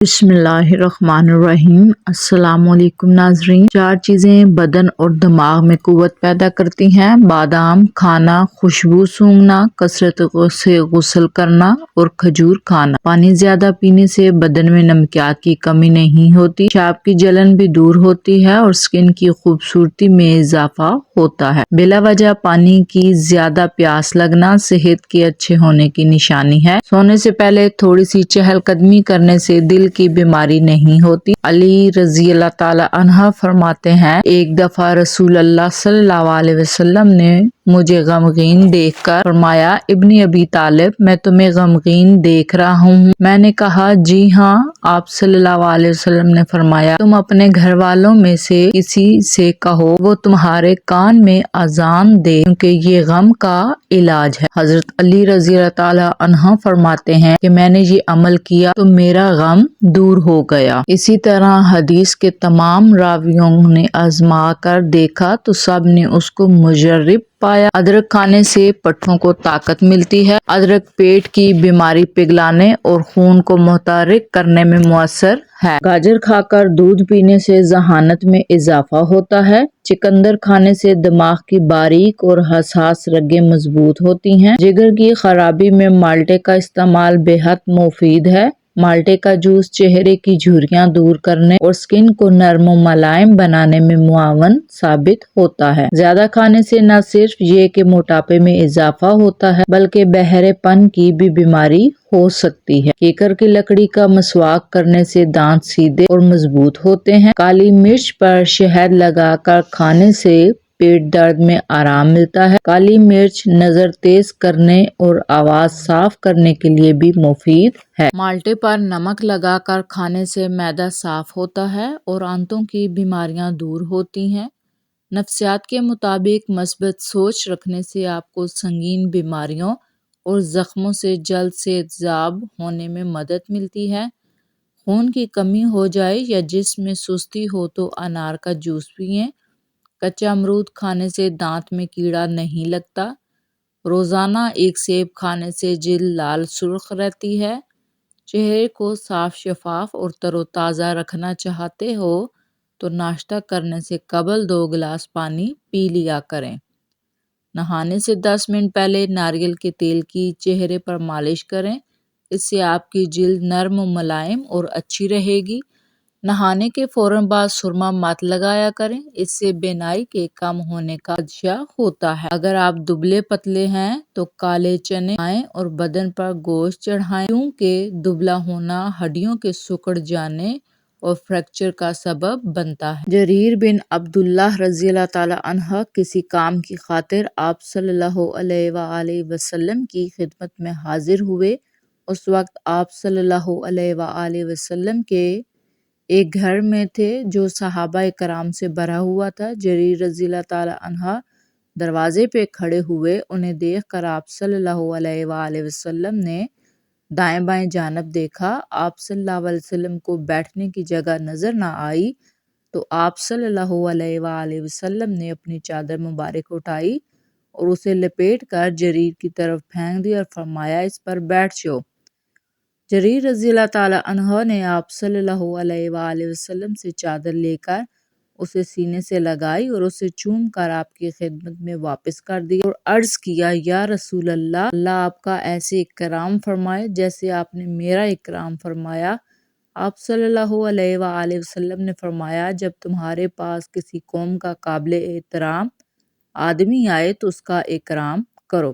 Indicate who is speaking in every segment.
Speaker 1: بسم اللہ الرحمن الرحیم۔ السلام علیکم ناظرین۔ 4 چیزیں بدن اور دماغ میں قوت پیدا کرتی ہیں: بادام کھانا، خوشبو سونگھنا، کثرت سے غسل کرنا اور کھجور کھانا۔ پانی زیادہ پینے سے بدن میں نمکیات کی کمی نہیں ہوتی، پیشاب کی جلن بھی دور ہوتی ہے اور سکن کی خوبصورتی میں اضافہ ہوتا ہے۔ بلا وجہ پانی کی زیادہ پیاس لگنا صحت کے اچھے ہونے کی نشانی ہے۔ سونے سے پہلے تھوڑی سی چہل قدمی کرنے سے دل کی بیماری نہیں ہوتی۔ علی رضی اللہ تعالی عنہ فرماتے ہیں، ایک دفعہ رسول اللہ صلی اللہ علیہ وسلم نے مجھے غمگین دیکھ کر فرمایا، ابن ابی طالب، میں تمہیں غمگین دیکھ رہا ہوں۔ میں نے کہا، جی ہاں۔ آپ صلی اللہ علیہ وسلم نے فرمایا، تم اپنے گھر والوں میں سے کسی سے کہو وہ تمہارے کان میں اذان دے، کیونکہ یہ غم کا علاج ہے۔ حضرت علی رضی اللہ تعالی عنہ فرماتے ہیں کہ میں نے یہ عمل کیا تو میرا غم دور ہو گیا۔ اسی طرح حدیث کے تمام راویوں نے آزما کر دیکھا تو سب نے اس کو مجرب پایا۔ ادرک کھانے سے پٹھوں کو طاقت ملتی ہے۔ ادرک پیٹ کی بیماری پگھلانے اور خون کو متحرک کرنے میں مؤثر ہے۔ گاجر کھا کر دودھ پینے سے ذہانت میں اضافہ ہوتا ہے۔ چقندر کھانے سے دماغ کی باریک اور حساس رگیں مضبوط ہوتی ہیں۔ جگر کی خرابی میں مالٹے کا استعمال بے حد مفید ہے۔ مالٹے کا جوس چہرے کی جھریاں دور کرنے اور سکن کو نرم و ملائم بنانے میں معاون ثابت ہوتا ہے۔ زیادہ کھانے سے نہ صرف یہ کہ موٹاپے میں اضافہ ہوتا ہے بلکہ بہرے پن کی بھی بیماری ہو سکتی ہے۔ کیکر کی لکڑی کا مسواک کرنے سے دانت سیدھے اور مضبوط ہوتے ہیں۔ کالی مرچ پر شہد لگا کر کھانے سے پیٹ درد میں آرام ملتا ہے۔ کالی مرچ نظر تیز کرنے اور آواز صاف کرنے کے لیے بھی مفید ہے۔ مالٹے پر نمک لگا کر کھانے سے معدہ صاف ہوتا ہے اور آنتوں کی بیماریاں دور ہوتی ہیں۔ نفسیات کے مطابق مثبت سوچ رکھنے سے آپ کو سنگین بیماریوں اور زخموں سے جلد صحتیاب ہونے میں مدد ملتی ہے۔ خون کی کمی ہو جائے یا جسم میں سستی ہو تو انار کا جوس پئیں۔ کچا امرود کھانے سے دانت میں کیڑا نہیں لگتا۔ روزانہ ایک سیب کھانے سے جلد لال سرخ رہتی ہے۔ چہرے کو صاف شفاف اور تر و تازہ رکھنا چاہتے ہو تو ناشتہ کرنے سے قبل 2 گلاس پانی پی لیا کریں۔ نہانے سے 10 منٹ پہلے ناریل کے تیل کی چہرے پر مالش کریں، اس سے آپ کی جلد نرم و ملائم اور اچھی رہے گی۔ نہانے کے فوراً بعد سرما مت لگایا کریں، اس سے بینائی کے کم ہونے کا خدشہ ہوتا ہے۔ اگر آپ دبلے پتلے ہیں تو کالے چنے کھائیں اور بدن پر گوشت چڑھائیں، کیونکہ دبلا ہونا ہڈیوں کے سکڑ جانے اور فریکچر کا سبب بنتا ہے۔ جریر بن عبداللہ رضی اللہ تعالی عنہ کسی کام کی خاطر آپ صلی اللہ علیہ وآلہ وسلم کی خدمت میں حاضر ہوئے۔ اس وقت آپ صلی اللہ علیہ وآلہ وسلم کے ایک گھر میں تھے جو صحابہ کرام سے بھرا ہوا تھا۔ جریر رضی اللہ تعالی عنہ دروازے پہ کھڑے ہوئے، انہیں دیکھ کر آپ صلی اللہ علیہ وآلہ وسلم نے دائیں بائیں جانب دیکھا۔ آپ صلی اللہ علیہ وسلم کو بیٹھنے کی جگہ نظر نہ آئی تو آپ صلی اللہ علیہ وآلہ وسلم نے اپنی چادر مبارک اٹھائی اور اسے لپیٹ کر جریر کی طرف پھینک دی اور فرمایا، اس پر بیٹھ جاؤ۔ جریر رضی اللہ تعالی عنہ نے آپ صلی اللہ علیہ وآلہ وسلم سے چادر لے کر اسے سینے سے لگائی اور اسے چوم کر آپ کی خدمت میں واپس کر دیا اور عرض کیا، یا رسول اللہ، اللہ آپ کا ایسے اکرام فرمائے جیسے آپ نے میرا اکرام فرمایا۔ آپ صلی اللہ علیہ وآلہ وسلم نے فرمایا، جب تمہارے پاس کسی قوم کا قابل احترام آدمی آئے تو اس کا اکرام کرو۔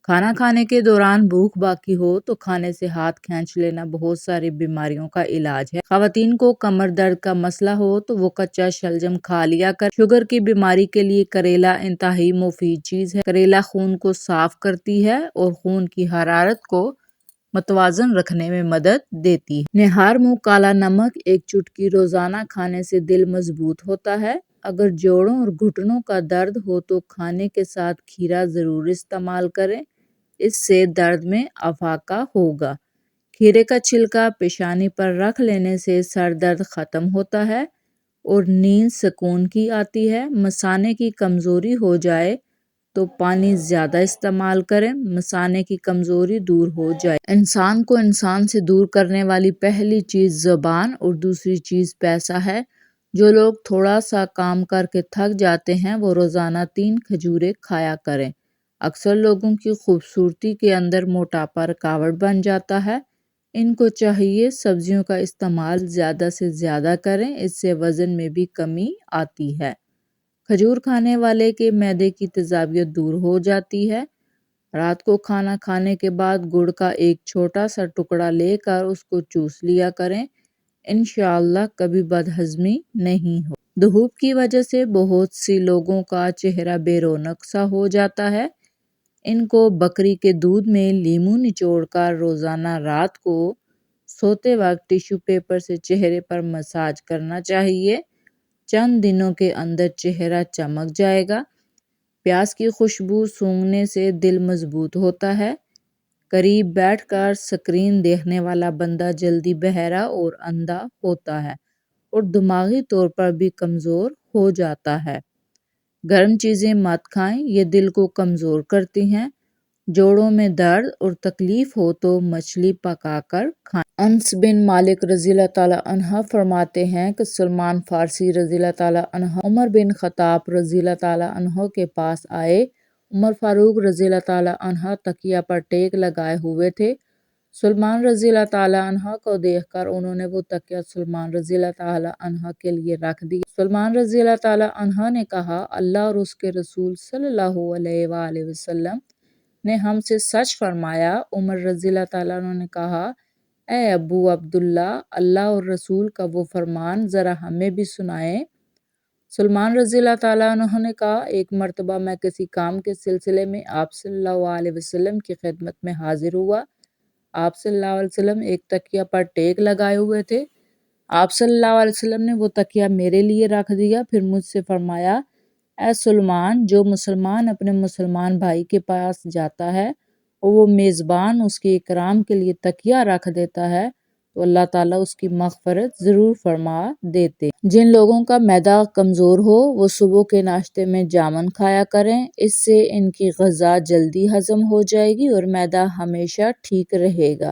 Speaker 1: کھانا کھانے کے دوران بھوک باقی ہو تو کھانے سے ہاتھ کھینچ لینا بہت ساری بیماریوں کا علاج ہے۔ خواتین کو کمر درد کا مسئلہ ہو تو وہ کچا شلجم کھا لیا کر۔ شوگر کی بیماری کے لیے کریلا انتہائی مفید چیز ہے۔ کریلا خون کو صاف کرتی ہے اور خون کی حرارت کو متوازن رکھنے میں مدد دیتی ہے۔ نہار منہ کالا نمک ایک چٹکی روزانہ کھانے سے دل مضبوط ہوتا ہے۔ اگر جوڑوں اور گھٹنوں کا درد ہو تو کھانے کے ساتھ کھیرا ضرور استعمال کریں، اس سے درد میں افاقہ ہوگا۔ کھیرے کا چھلکا پیشانی پر رکھ لینے سے سر درد ختم ہوتا ہے اور نیند سکون کی آتی ہے۔ مثانے کی کمزوری ہو جائے تو پانی زیادہ استعمال کریں، مثانے کی کمزوری دور ہو جائے۔ انسان کو انسان سے دور کرنے والی پہلی چیز زبان اور دوسری چیز پیسہ ہے۔ جو لوگ تھوڑا سا کام کر کے تھک جاتے ہیں وہ روزانہ 3 کھجوریں کھایا کریں۔ اکثر لوگوں کی خوبصورتی کے اندر موٹاپا رکاوٹ بن جاتا ہے۔ ان کو چاہیے سبزیوں کا استعمال زیادہ سے زیادہ کریں، اس سے وزن میں بھی کمی آتی ہے۔ کھجور کھانے والے کے معدے کی تیزابیت دور ہو جاتی ہے۔ رات کو کھانا کھانے کے بعد گڑ کا ایک چھوٹا سا ٹکڑا لے کر اس کو چوس لیا کریں، انشاءاللہ کبھی بدہضمی نہیں ہو۔ دھوپ کی وجہ سے بہت سی لوگوں کا چہرہ بے رونق سا ہو جاتا ہے۔ ان کو بکری کے دودھ میں لیموں نچوڑ کر روزانہ رات کو سوتے وقت ٹیشو پیپر سے چہرے پر مساج کرنا چاہیے۔ چند دنوں کے اندر چہرہ چمک جائے گا۔ پیاز کی خوشبو سونگھنے سے دل مضبوط ہوتا ہے۔ قریب بیٹھ کر سکرین دیکھنے والا بندہ جلدی بہرا اور اندھا ہوتا ہے اور دماغی طور پر بھی کمزور ہو جاتا ہے۔ گرم چیزیں مت کھائیں، یہ دل کو کمزور کرتی ہیں۔ جوڑوں میں درد اور تکلیف ہو تو مچھلی پکا کر کھائیں۔ انس بن مالک رضی اللہ تعالیٰ عنہ فرماتے ہیں کہ سلمان فارسی رضی اللہ تعالیٰ عنہ عمر بن خطاب رضی اللہ تعالیٰ عنہ کے پاس آئے۔ عمر فاروق رضی اللہ تعالیٰ عنہ تکیہ پر ٹیک لگائے ہوئے تھے۔ سلمان رضی اللہ تعالیٰ عنہ کو دیکھ کر انہوں نے وہ تکیہ سلمان رضی اللہ تعالیٰ عنہ کے لیے رکھ دیا۔ سلمان رضی اللہ تعالیٰ عنہ نے کہا، اللہ اور اس کے رسول صلی اللہ علیہ وآلہ وسلم نے ہم سے سچ فرمایا۔ عمر رضی اللہ تعالیٰ عنہ نے کہا، اے ابو عبداللہ، اللہ اور رسول کا وہ فرمان ذرا ہمیں بھی سنائیں۔ سلمان رضی اللہ تعالیٰ عنہ نے کہا، ایک مرتبہ میں کسی کام کے سلسلے میں آپ صلی اللہ علیہ وسلم کی خدمت میں حاضر ہوا۔ آپ صلی اللہ علیہ وسلم ایک تکیہ پر ٹیک لگائے ہوئے تھے۔ آپ صلی اللہ علیہ وسلم نے وہ تکیہ میرے لیے رکھ دیا، پھر مجھ سے فرمایا، اے سلمان، جو مسلمان اپنے مسلمان بھائی کے پاس جاتا ہے اور وہ میزبان اس کے اکرام کے لیے تکیہ رکھ دیتا ہے تو اللہ تعالیٰ اس کی مغفرت ضرور فرما دیتے۔ جن لوگوں کا معدہ کمزور ہو وہ صبح کے ناشتے میں جامن کھایا کریں، اس سے ان کی غذا جلدی ہضم ہو جائے گی اور معدہ ہمیشہ ٹھیک رہے گا۔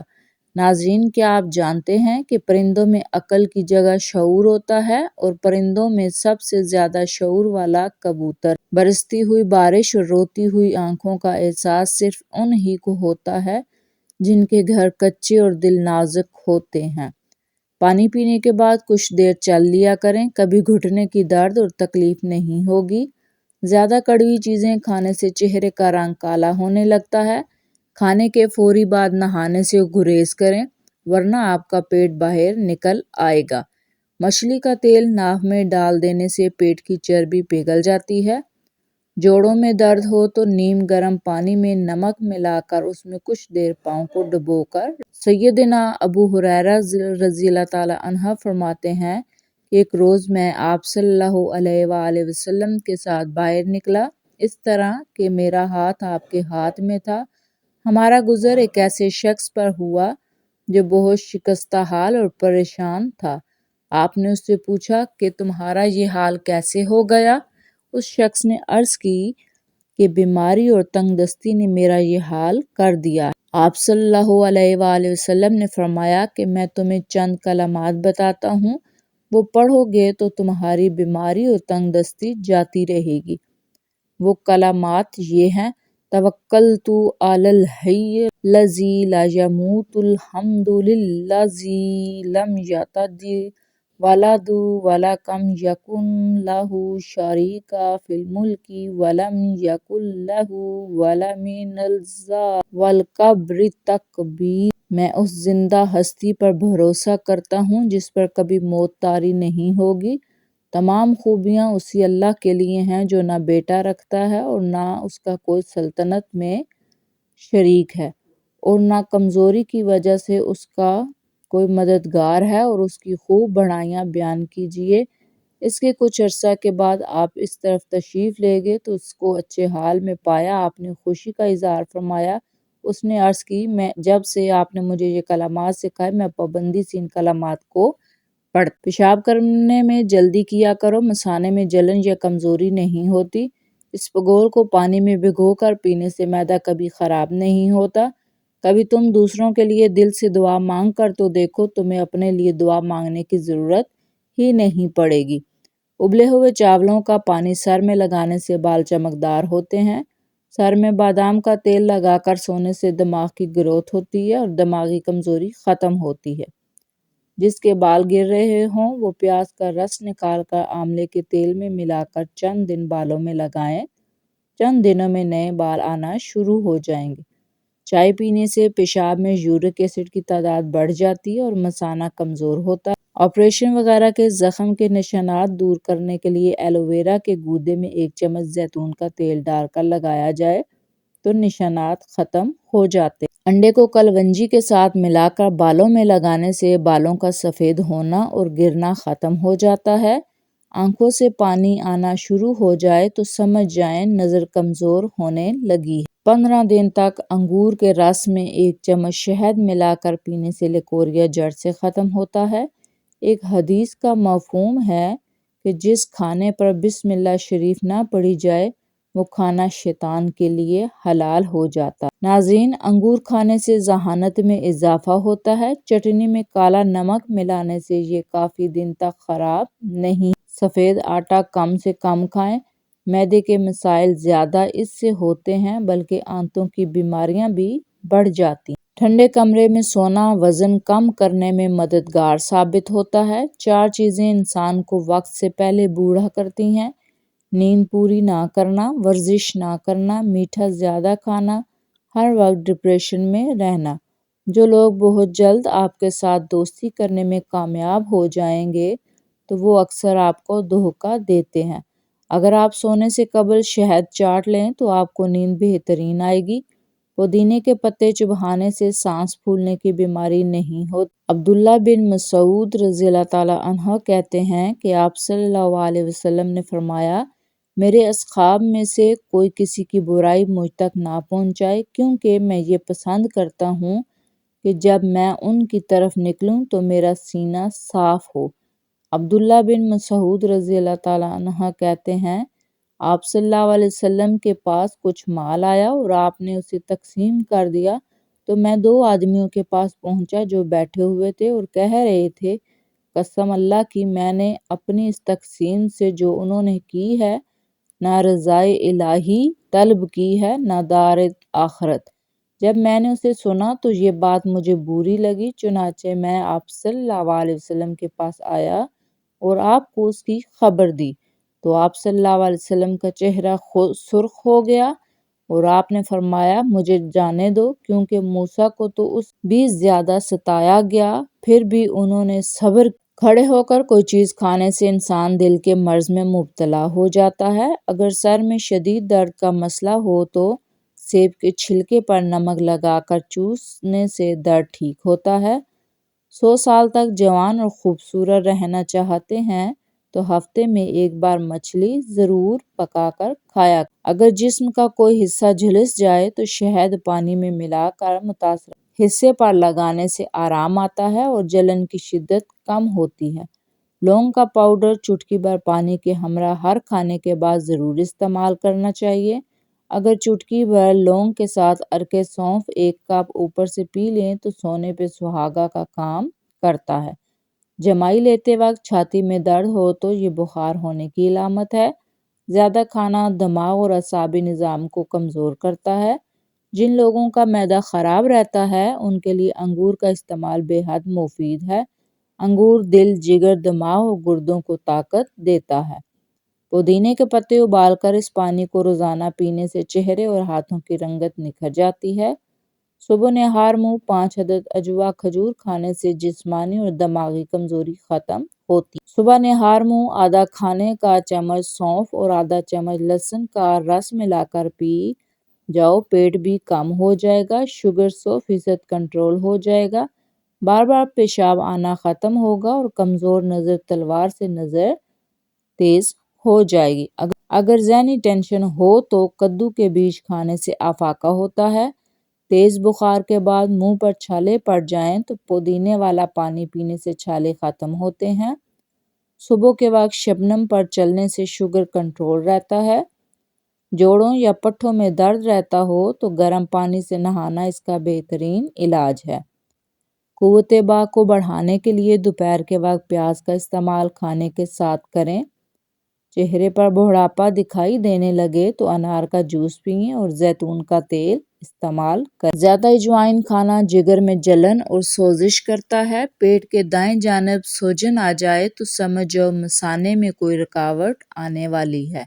Speaker 1: ناظرین، کیا آپ جانتے ہیں کہ پرندوں میں عقل کی جگہ شعور ہوتا ہے اور پرندوں میں سب سے زیادہ شعور والا کبوتر۔ برستی ہوئی بارش اور روتی ہوئی آنکھوں کا احساس صرف ان ہی کو ہوتا ہے جن کے گھر کچے اور دل نازک ہوتے ہیں۔ پانی پینے کے بعد کچھ دیر چل لیا کریں، کبھی گھٹنے کی درد اور تکلیف نہیں ہوگی۔ زیادہ کڑوی چیزیں کھانے سے چہرے کا رنگ کالا ہونے لگتا ہے۔ کھانے کے فوری بعد نہانے سے گریز کریں ورنہ آپ کا پیٹ باہر نکل آئے گا۔ مچھلی کا تیل ناک میں ڈال دینے سے پیٹ کی چربی پگھل جاتی ہے۔ جوڑوں میں درد ہو تو نیم گرم پانی میں نمک ملا کر اس میں کچھ دیر پاؤں کو ڈبو کر۔ سیدنا ابو ہریرہ رضی اللہ تعالیٰ عنہ فرماتے ہیں کہ ایک روز میں آپ صلی اللہ علیہ وآلہ وسلم کے ساتھ باہر نکلا، اس طرح کہ میرا ہاتھ آپ کے ہاتھ میں تھا۔ ہمارا گزر ایک ایسے شخص پر ہوا جو بہت شکستہ حال اور پریشان تھا۔ آپ نے اس سے پوچھا کہ تمہارا یہ حال کیسے ہو گیا؟ اس شخص نے عرض کی کہ بیماری اور تنگ دستی نے میرا یہ حال کر دیا ہے۔ آپ صلی اللہ علیہ وآلہ وسلم نے فرمایا کہ میں تمہیں چند کلمات بتاتا ہوں، وہ پڑھو گے تو تمہاری بیماری اور تنگ دستی جاتی رہے گی۔ وہ کلمات یہ ہیں، توکلت علی الحی الذی لا یموت، الحمد للذی لم یلد ولد ولم یکن لہ شریک فی الملک ولم یکن لہ ولي من الذل والکبر تکبیر۔ میں اس زندہ ہستی پر بھروسہ کرتا ہوں جس پر کبھی موت طاری نہیں ہوگی۔ تمام خوبیاں اسی اللہ کے لیے ہیں جو نہ بیٹا رکھتا ہے اور نہ اس کا کوئی سلطنت میں شریک ہے اور نہ کمزوری کی وجہ سے اس کا کوئی مددگار ہے، اور اس کی خوب بڑائیاں بیان کیجیے۔ اس کے کچھ عرصہ کے بعد آپ اس طرف تشریف لے گئے تو اس کو اچھے حال میں پایا۔ آپ نے خوشی کا اظہار فرمایا۔ اس نے عرض کی، میں جب سے آپ نے مجھے یہ کلمات سکھائے میں پابندی سے ان کلمات کو پڑھتا۔ پیشاب کرنے میں جلدی کیا کرو، مثانے میں جلن یا کمزوری نہیں ہوتی، اسپغول کو پانی میں بھگو کر پینے سے معدہ کبھی خراب نہیں ہوتا۔ کبھی تم دوسروں کے لیے دل سے دعا مانگ کر تو دیکھو، تمہیں اپنے لیے دعا مانگنے کی ضرورت ہی نہیں پڑے گی۔ ابلے ہوئے چاولوں کا پانی سر میں لگانے سے بال چمکدار ہوتے ہیں۔ سر میں بادام کا تیل لگا کر سونے سے دماغ کی گروتھ ہوتی ہے اور دماغی کمزوری ختم ہوتی ہے۔ جس کے بال گر رہے ہوں وہ پیاز کا رس نکال کر آملے کے تیل میں ملا کر چند دن بالوں میں لگائیں۔ چند دنوں میں نئے بال آنا شروع ہو جائیں گے۔ چائے پینے سے پیشاب میں یورک ایسڈ کی تعداد بڑھ جاتی ہے اور مثانہ کمزور ہوتا ہے۔ آپریشن وغیرہ کے زخم کے نشانات دور کرنے کے لیے ایلو ویرا کے گودے میں 1 چمچ زیتون کا تیل ڈال کر لگایا جائے تو نشانات ختم ہو جاتے ہیں۔ انڈے کو کلونجی کے ساتھ ملا کر بالوں میں لگانے سے بالوں کا سفید ہونا اور گرنا ختم ہو جاتا ہے۔ آنکھوں سے پانی آنا شروع ہو جائے تو سمجھ جائیں نظر کمزور ہونے لگی ہے۔ 15 دن تک انگور کے رس میں 1 چمچ شہد ملا کر پینے سے لیکوریا جڑ سے ختم ہوتا ہے۔ ایک حدیث کا مفہوم ہے کہ جس کھانے پر بسم اللہ شریف نہ پڑھی جائے وہ کھانا شیطان کے لیے حلال ہو جاتا ہے۔ ناظرین، انگور کھانے سے ذہانت میں اضافہ ہوتا ہے۔ چٹنی میں کالا نمک ملانے سے یہ کافی دن تک خراب نہیں۔ سفید آٹا کم سے کم کھائیں۔ معدے کے مسائل زیادہ اس سے ہوتے ہیں بلکہ آنتوں کی بیماریاں بھی بڑھ جاتی ہیں۔ ٹھنڈے کمرے میں سونا وزن کم کرنے میں مددگار ثابت ہوتا ہے۔ 4 چیزیں انسان کو وقت سے پہلے بوڑھا کرتی ہیں: نیند پوری نہ کرنا، ورزش نہ کرنا، میٹھا زیادہ کھانا، ہر وقت ڈپریشن میں رہنا۔ جو لوگ بہت جلد آپ کے ساتھ دوستی کرنے میں کامیاب ہو جائیں گے تو وہ اکثر آپ کو دھوکہ دیتے ہیں۔ اگر آپ سونے سے قبل شہد چاٹ لیں تو آپ کو نیند بہترین آئے گی۔ پودینے کے پتے چبانے سے سانس پھولنے کی بیماری نہیں ہوتی۔ عبداللہ بن مسعود رضی اللہ تعالیٰ عنہ کہتے ہیں کہ آپ صلی اللہ علیہ وسلم نے فرمایا، میرے اصحاب میں سے کوئی کسی کی برائی مجھ تک نہ پہنچائے، کیونکہ میں یہ پسند کرتا ہوں کہ جب میں ان کی طرف نکلوں تو میرا سینہ صاف ہو۔ عبداللہ بن مسعود رضی اللہ تعالیٰ عنہ کہتے ہیں، آپ صلی اللہ علیہ وسلم کے پاس کچھ مال آیا اور آپ نے اسے تقسیم کر دیا تو میں 2 آدمیوں کے پاس پہنچا جو بیٹھے ہوئے تھے اور کہہ رہے تھے، قسم اللہ کی میں نے اپنی اس تقسیم سے جو انہوں نے کی ہے نہ رضائے الہی طلب کی ہے نہ دار آخرت۔ جب میں نے اسے سنا تو یہ بات مجھے بری لگی، چنانچہ میں آپ صلی اللہ علیہ وسلم کے پاس آیا اور آپ کو اس کی خبر دی تو آپ صلی اللہ علیہ وسلم کا چہرہ سرخ ہو گیا اور آپ نے فرمایا، مجھے جانے دو، کیونکہ موسیٰ کو تو اس بھی زیادہ ستایا گیا، پھر بھی انہوں نے صبر۔ کھڑے ہو کر کوئی چیز کھانے سے انسان دل کے مرض میں مبتلا ہو جاتا ہے۔ اگر سر میں شدید درد کا مسئلہ ہو تو سیب کے چھلکے پر نمک لگا کر چوسنے سے درد ٹھیک ہوتا ہے۔ 100 سال تک جوان اور خوبصورت رہنا چاہتے ہیں تو ہفتے میں 1 بار مچھلی ضرور پکا کر کھایا۔ اگر جسم کا کوئی حصہ جھلس جائے تو شہد پانی میں ملا کر متاثرہ حصے پر لگانے سے آرام آتا ہے اور جلن کی شدت کم ہوتی ہے۔ لونگ کا پاؤڈر چٹکی بھر پانی کے ہمراہ ہر کھانے کے بعد ضرور استعمال کرنا چاہیے۔ اگر چٹکی بھر لونگ کے ساتھ عرق سونف 1 کپ اوپر سے پی لیں تو سونے پہ سہاگا کا کام کرتا ہے۔ جمائی لیتے وقت چھاتی میں درد ہو تو یہ بخار ہونے کی علامت ہے۔ زیادہ کھانا دماغ اور اعصابی نظام کو کمزور کرتا ہے۔ جن لوگوں کا معدہ خراب رہتا ہے ان کے لیے انگور کا استعمال بے حد مفید ہے۔ انگور دل، جگر، دماغ اور گردوں کو طاقت دیتا ہے۔ پودینے کے پتے ابال کر اس پانی کو روزانہ پینے سے چہرے اور ہاتھوں کی رنگت نکھر جاتی ہے۔ صبح نہار منہ 5 عدد اجوا کھجور کھانے سے جسمانی اور دماغی کمزوری ختم ہوتی ہے۔ صبح نہار منہ آدھا کھانے کا چمچ سونف اور آدھا چمچ لہسن کا رس ملا کر پی جاؤ، پیٹ بھی کم ہو جائے گا، شوگر 100% کنٹرول ہو جائے گا، بار بار پیشاب آنا ختم ہوگا اور کمزور نظر تلوار سے نظر تیز ہو جائے گی۔ اگر ذہنی ٹینشن ہو تو کدو کے بیج کھانے سے افاقہ ہوتا ہے۔ تیز بخار کے بعد منہ پر چھالے پڑ جائیں تو پودینے والا پانی پینے سے چھالے ختم ہوتے ہیں۔ صبح کے وقت شبنم پر چلنے سے شوگر کنٹرول رہتا ہے۔ جوڑوں یا پٹھوں میں درد رہتا ہو تو گرم پانی سے نہانا اس کا بہترین علاج ہے۔ قوت باہ کو بڑھانے کے لیے دوپہر کے وقت پیاز کا استعمال کھانے کے ساتھ کریں۔ چہرے پر بڑھاپا دکھائی دینے لگے تو انار کا جوس پئیں اور زیتون کا تیل استعمال کریں۔ زیادہ اجوائن کھانا جگر میں جلن اور سوزش کرتا ہے۔ پیٹ کے دائیں جانب سوجن آ جائے تو سمجھو مثانے میں کوئی رکاوٹ آنے والی ہے۔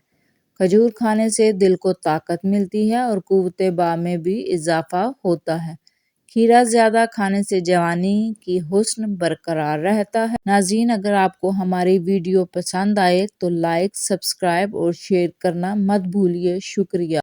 Speaker 1: کھجور کھانے سے دل کو طاقت ملتی ہے اور قوت باہ میں بھی اضافہ ہوتا ہے۔ کھیرا زیادہ کھانے سے جوانی کی حسن برقرار رہتا ہے۔ ناظرین، اگر آپ کو ہماری ویڈیو پسند آئے تو لائک، سبسکرائب اور شیئر کرنا مت بھولیے۔ شکریہ۔